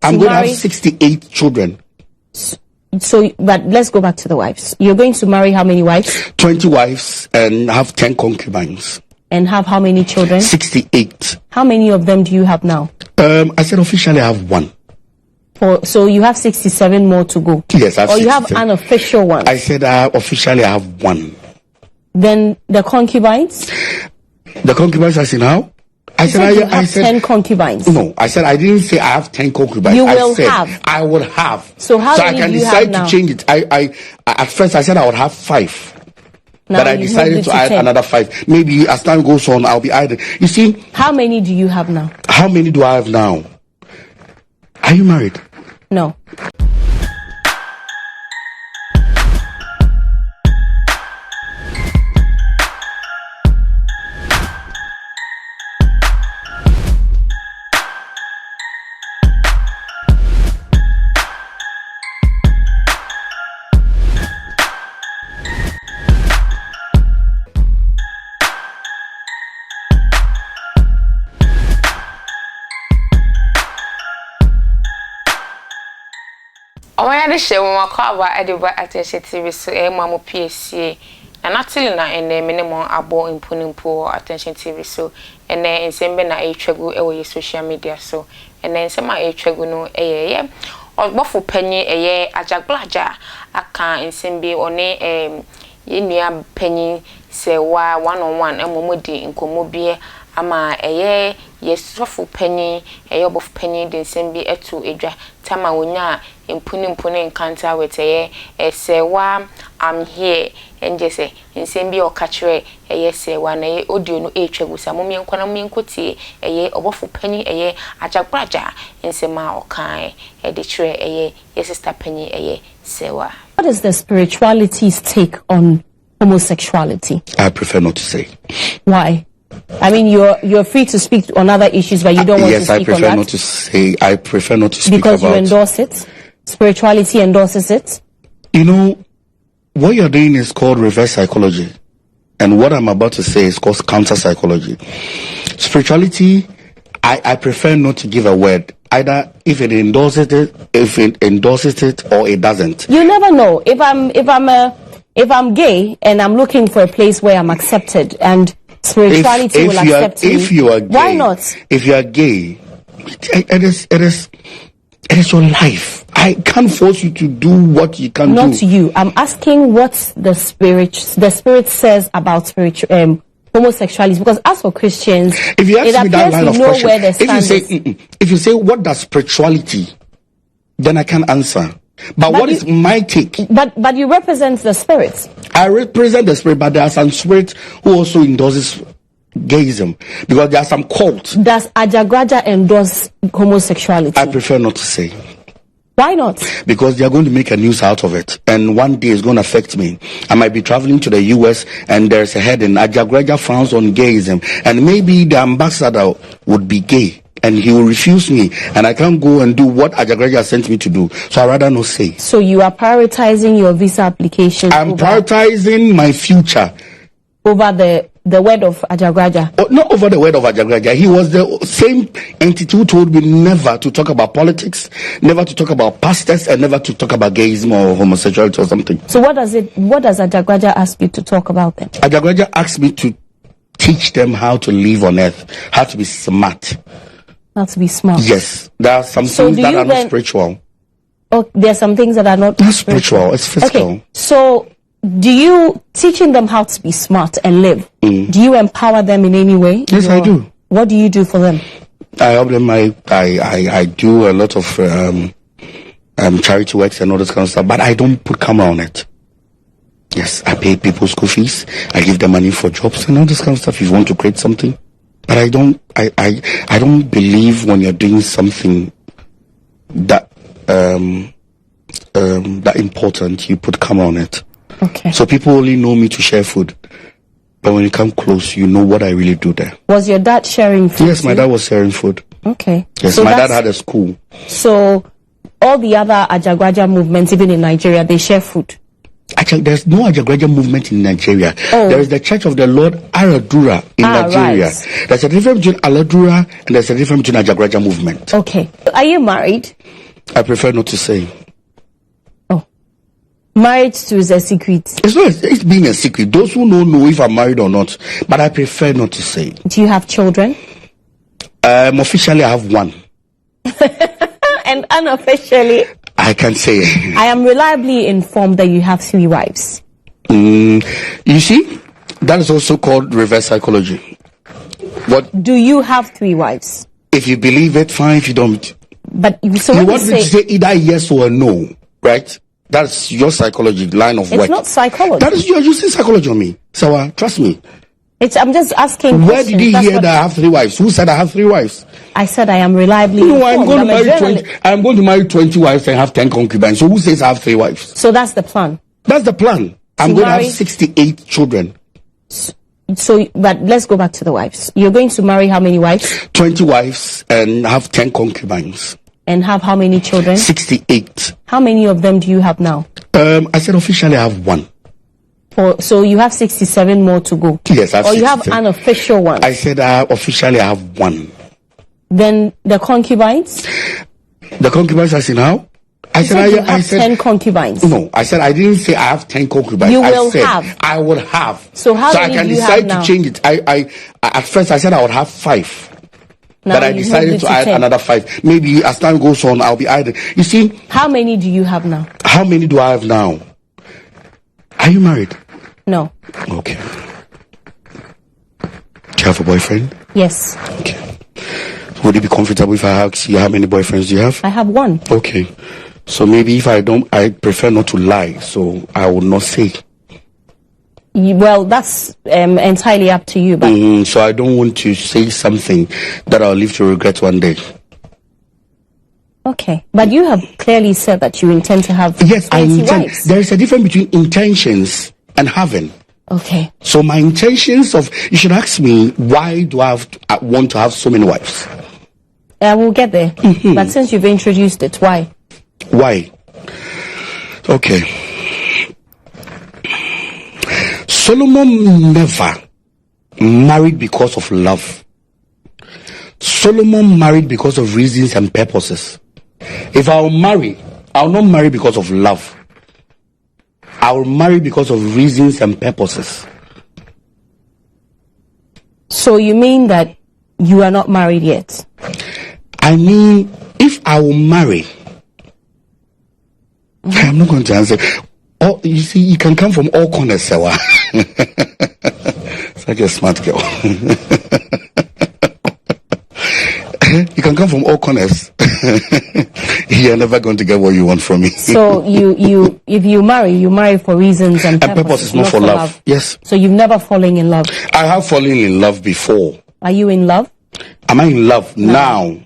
I'm going to have 68 children. So, but let's go back to the wives. You're going to marry how many wives? 20 wives and have 10 concubines. And have how many children? 68. How many of them do you have now? I said officially I have one. So you have 67 more to go? Yes, I have 67. Or you have an official one? I said officially I have one. Then the concubines? The concubines I see now? I said I said 10 concubines. No, I said I didn't say I have 10 concubines. You I will said have. I would have. So how many I can do you decide have now? to change it. I at first I said I would have 5. Now but I decided to add 10. another 5. Maybe as time goes on, I'll be adding. You see? How many do you have now? How many do I have now? Are you married? No. I had a show when I call about Edinburgh Attention TV, so Mamma PSC, and actually not in the minimum abo in Punimpo Attention TV, so and then in Sembena a trago away social media, so and then some a trago no a or waffle penny a year Ajaguraja, I can't in Sembe or ne Yenia penny say why 1-on-1 and Momodi in Comobie. Ama eye yesofo penny eyobof penny den sembi etu edwa tama wonya impuni nkanta weteye esewa I'm here and just say nsembi okachre eye sewa na ye audio no etwagusa momye nkwana momye nkotie eye obofo penny eye Ajaguraja nsema okan e de kire eye sister penny eye sewa. What is the spirituality's take on homosexuality? I prefer not to say. Why? I mean, you're free to speak on other issues, but you don't want to speak on that. Yes, I prefer not to say. I prefer not to speak because about. Because you endorse it. Spirituality endorses it. You know, what you're doing is called reverse psychology, and what I'm about to say is called counter psychology. Spirituality, I prefer not to give a word. Either if it endorses it, or it doesn't. You never know. If I'm gay and I'm looking for a place where I'm accepted and spirituality will accept me. If you are gay, why not? If you are gay, it is your life. I can't force you to do what you can do. Not you. I'm asking what the spirit says about homosexuality. Because as for Christians, if you ask me that line of question, if you say what does spirituality, then I can answer. But what is my take? But you represent the spirit. I represent the spirit, but there are some spirits who also endorses gayism, because there are some cults. Does Ajaguraja endorse homosexuality? I prefer not to say. Why not? Because they are going to make a news out of it, and one day it's going to affect me. I might be traveling to the US, and there's a heading, Ajaguraja frowns on gayism, and maybe the ambassador would be gay. And he will refuse me, and I can't go and do what Ajaguraja sent me to do. So I'd rather not say. So you are prioritizing your visa application? I'm prioritizing my future over the word of Ajaguraja. Oh, not over the word of Ajaguraja. He was the same entity who told me never to talk about politics, never to talk about pastors, and never to talk about gayism or homosexuality or something. So what does Ajaguraja ask you to talk about then? Ajaguraja asked me to teach them how to live on earth, how to be smart. How to be smart. Yes, there are some things that are not spiritual. Oh, there are some things that are not spiritual. It's physical. Okay, so do you teaching them how to be smart and live? Do you empower them in any way? Yes, I do. What do you do for them? I help them. I do a lot of charity works and all this kind of stuff, but I don't put camera on it. Yes, I pay people school fees. I give them money for jobs and all this kind of stuff. If you want to create something. But I don't believe when you're doing something that that important, you put camera on it. Okay. So people only know me to share food. But when you come close, you know what I really do there. Was your dad sharing food? Yes, my dad was sharing food. Okay. Yes, so my dad had a school. So all the other Ajaguraja movements, even in Nigeria, they share food? There's no Ajaguraja movement in Nigeria. There is the Church of the Lord Aladura in Nigeria. Right. There's a difference between Aladura and there's a difference between Ajaguraja movement. Okay. Are you married? I prefer not to say. Oh. Marriage too is a secret. It's being a secret. Those who know if I'm married or not. But I prefer not to say. Do you have children? Officially, I have one. And unofficially? I can say. I am reliably informed that you have 3 wives. You see, that is also called reverse psychology. What? Do you have 3 wives? If you believe it, fine. If you don't. But so you want me to say either yes or no, right? That's your psychology line of work. It's not psychology. That is, you're using psychology on me. So trust me. I'm just asking. Where did he hear that I have 3 wives? Who said I have 3 wives? I said I am reliably informed. I'm going to marry 20 wives and have 10 concubines. So who says I have 3 wives? So that's the plan. That's the plan. I'm going to have 68 children. So, but let's go back to the wives. You're going to marry how many wives? 20 wives and have 10 concubines. And have how many children? 68. How many of them do you have now? I said officially I have 1. So you have 67 more to go? Yes, I have 67. Or you have unofficial ones? I said officially I have 1. Then the concubines? The concubines I see now? I said I said 10 concubines. No, I said I didn't say I have 10 concubines. You will said have. I would have. So how many I can do you decide have now? to change it. I at first I said I would have 5. Now but I decided to add 10. another 5. Maybe as time goes on, I'll be adding. You see? How many do you have now? How many do I have now? Are you married? No. Okay. Do you have a boyfriend? Yes. Okay. Would you be comfortable if I ask you how many boyfriends do you have? I have 1. Okay. So maybe if I don't, I prefer not to lie, so I will not say. Well, that's entirely up to you. But so I don't want to say something that I'll live to regret one day. Okay. But you have clearly said that you intend to have 20 wives. There is a difference between intentions and having. Okay. So my intentions you should ask me, why do I want to have so many wives? We'll get there. But since you've introduced it, why? Why? Okay. Solomon never married because of love. Solomon married because of reasons and purposes. If I'll marry, I'll not marry because of love. I'll marry because of reasons and purposes. So you mean that you are not married yet? I mean, if I will marry, I'm not going to answer. Oh, you see, you can come from all corners, Sewa. Such a smart girl. You can come from all corners. You're never going to get what you want from me. So if you marry for reasons and purposes, not for love. Yes. So you've never fallen in love? I have fallen in love before. Are you in love? Am I in love now?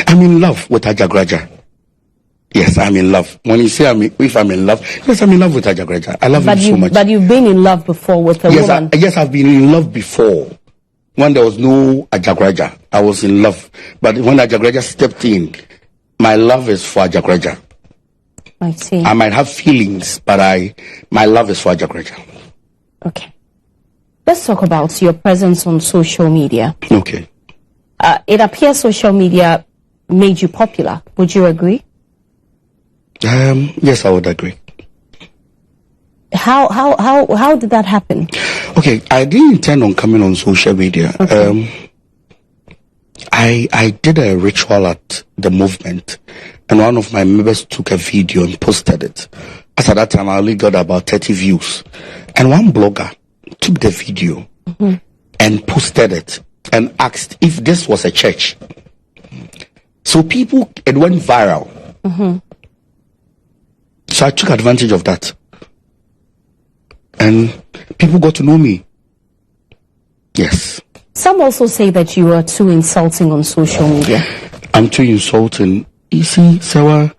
I'm in love with Ajaguraja. Yes, I'm in love. When you say if I'm in love, yes, I'm in love with Ajaguraja. I love him so much. But you've been in love before with a woman? Yes, I've been in love before. When there was no Ajaguraja, I was in love. But when Ajaguraja stepped in, my love is for Ajaguraja. I see. I might have feelings, but my love is for Ajaguraja. Okay. Let's talk about your presence on social media. Okay. It appears social media made you popular. Would you agree? Yes, I would agree. How did that happen? Okay, I didn't intend on coming on social media. Okay. I did a ritual at the movement, and one of my members took a video and posted it. As at that time, I only got about 30 views. And one blogger took the video and posted it and asked if this was a church. So it went viral. So I took advantage of that. And people got to know me. Yes. Some also say that you are too insulting on social media. I'm too insulting. You see, Sarah,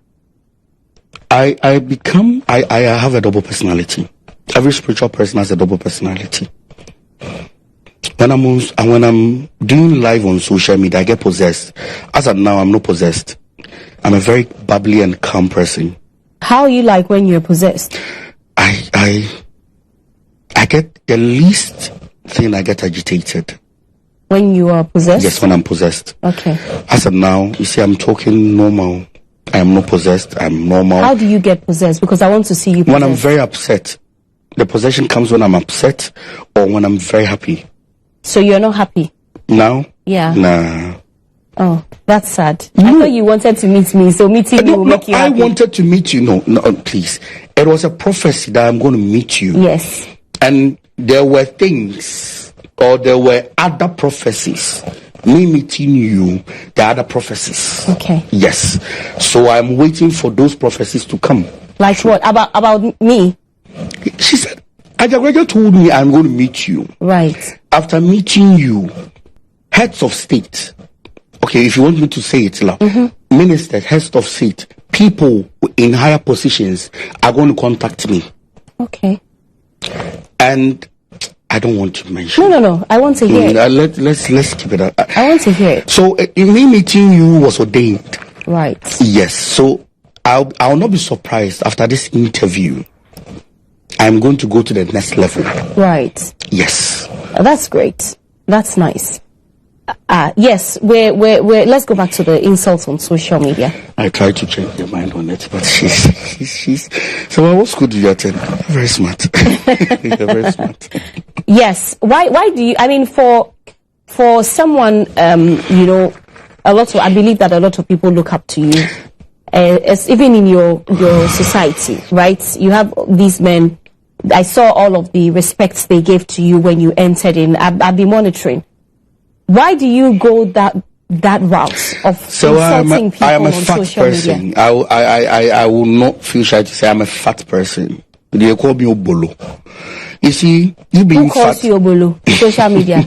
I have a double personality. Every spiritual person has a double personality. When I'm doing live on social media, I get possessed. As of now, I'm not possessed. I'm a very bubbly and calm person. How are you like when you're possessed? I get the least thing, I get agitated. When you are possessed? Yes, when I'm possessed. Okay. As of now, you see, I'm talking normal. I am not possessed. I'm normal. How do you get possessed? Because I want to see you possessed. When I'm very upset. The possession comes when I'm upset or when I'm very happy. So you're not happy? Now? Yeah. Nah. Oh, that's sad. I thought you wanted to meet me, so meeting you will make you happy. I wanted to meet you. No, please. It was a prophecy that I'm going to meet you. Yes. And there were things, or there were other prophecies. Me meeting you, the other prophecies. Okay. Yes. So I'm waiting for those prophecies to come. Like what? About me? She said, Ajaguraja told me I'm going to meet you. Right. After meeting you, heads of state, okay, if you want me to say it loud, ministers, heads of state, people in higher positions are going to contact me. Okay. And I don't want to mention. No. I want to hear it. Let's keep it up. I want to hear it. So, me meeting you was ordained. Right. Yes. So, I'll not be surprised after this interview. I'm going to go to the next level. Right. Yes. That's great. That's nice. Yes, we're let's go back to the insults on social media. I tried to change your mind on it, but she's so what school do you attend? Very smart. You're very smart. Yes. Why do you, I mean, for someone, you know, I believe that a lot of people look up to you, as even in your society, right? You have these men. I saw all of the respects they gave to you when you entered in. I've been monitoring. Why do you go that route of insulting people I am a on fat social person. media? I will not feel shy to say I'm a fat person. They call me Obolo. You see, you being Who calls fat. you Obolo? Social media.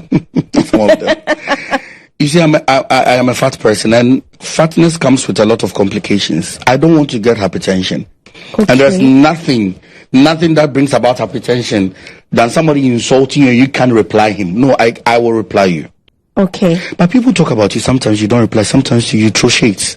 Some of them. You see, I am a fat person, and fatness comes with a lot of complications. I don't want to get hypertension. Okay. And there's nothing that brings about hypertension than somebody insulting you. You can't reply him. No, I will reply you. Okay. But people talk about you. Sometimes you don't reply. Sometimes you throw shades.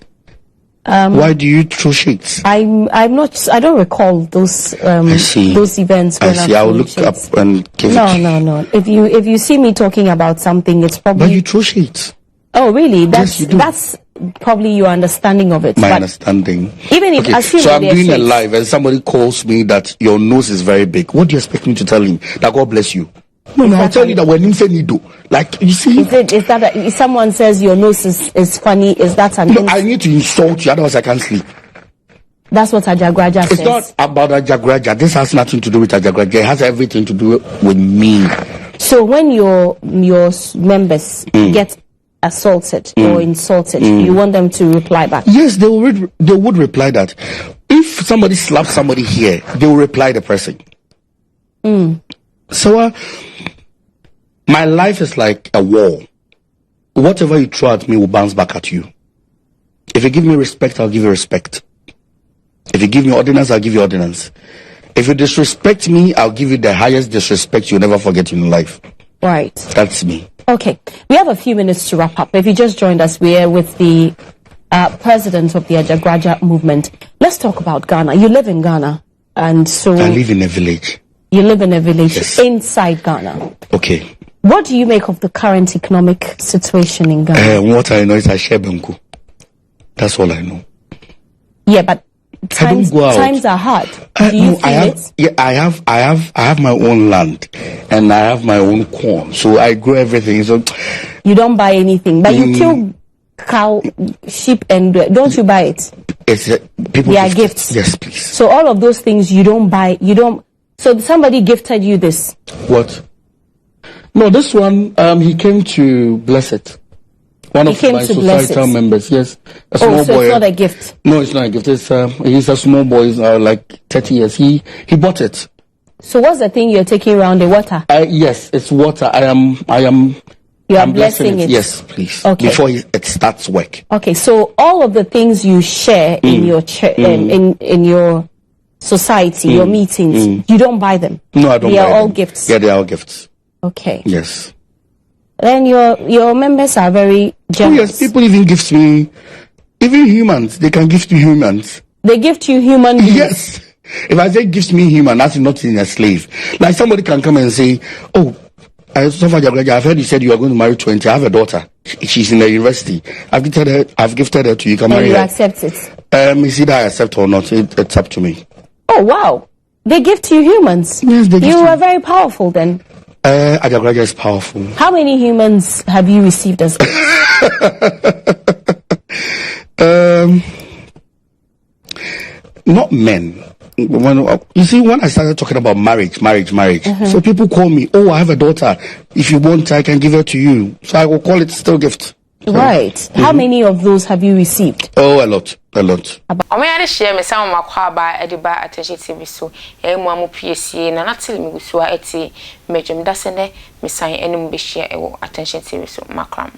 Why do you throw shades? I'm not. I don't recall those. I see. Those events. When I see. I'll look shades. Up and give it. No. If you see me talking about something, it's probably. But you throw shades. Oh, really? That's probably your understanding of it. My understanding. Even if so I'm doing a live and somebody calls me that your nose is very big. What do you expect me to tell him? That God bless you. No, I'll tell you that when him say nido, like you see. If someone says your nose is funny, is that an? No, I need to insult you, otherwise I can't sleep. That's what Ajaguraja says. It's not about Ajaguraja. This has nothing to do with Ajaguraja. It has everything to do with me. So when your members get assaulted or insulted, you want them to reply back? Yes, they would reply that. If somebody slaps somebody here, they will reply the person. So my life is like a wall. Whatever you throw at me will bounce back at you. If you give me respect, I'll give you respect. If you give me ordinance, I'll give you ordinance. If you disrespect me, I'll give you the highest disrespect you'll never forget in life. Right. That's me. Okay. We have a few minutes to wrap up. If you just joined us, we're with the president of the Ajaguraja movement. Let's talk about Ghana. You live in Ghana, and so... I live in a village. You live in a village, yes, inside Ghana. Okay. What do you make of the current economic situation in Ghana? What I know is I share Benku. That's all I know. Yeah, but times are hard. Do you feel it? Yeah, I have my own land, and I have my own corn, so I grow everything. So you don't buy anything, but you kill cow, sheep, and don't you buy it? It's people. They are gifts. Yes, please. So all of those things you don't buy. You don't. So somebody gifted you this. What? No, this one. He came to bless it. One of my societal members, yes. A small so boy. It's not a gift? No, it's not a gift. It's he's a small boy, like 30 years. He bought it. So what's the thing you're taking around the water? Yes, it's water. I'm blessing it. Yes, please. Okay. Before it starts work. Okay, so all of the things you share in your in your society, your meetings, you don't buy them? No, I don't buy them. They are all gifts? Yeah, they are all gifts. Okay. Yes. Then your members are very generous. Oh, yes, people even gives me Even humans, they can gift to humans. They gift you human beings. Yes. If I say gift me human, that's not in a slave. Like somebody can come and say, oh, O0fo Ajaguraja, I've heard you said you are going to marry 20. I have a daughter. She's in the university. I've gifted her to you. You can marry her. And you accept it? It's either I accept or not. It's up to me. Oh, wow. They give to you humans? Yes, they give You to are very powerful then. Ajaguraja is powerful. How many humans have you received as gifts? Not men. You see, when I started talking about marriage, so people call me, oh, I have a daughter. If you want, I can give her to you. So I will call it still gift. Right. How many of those have you received? Oh, a lot. I had to share me some of my car by Ediba attention TV so Mamu PSC and not telling me with Swati, Major Dassene, Miss Sign, and share attention TV so Macram.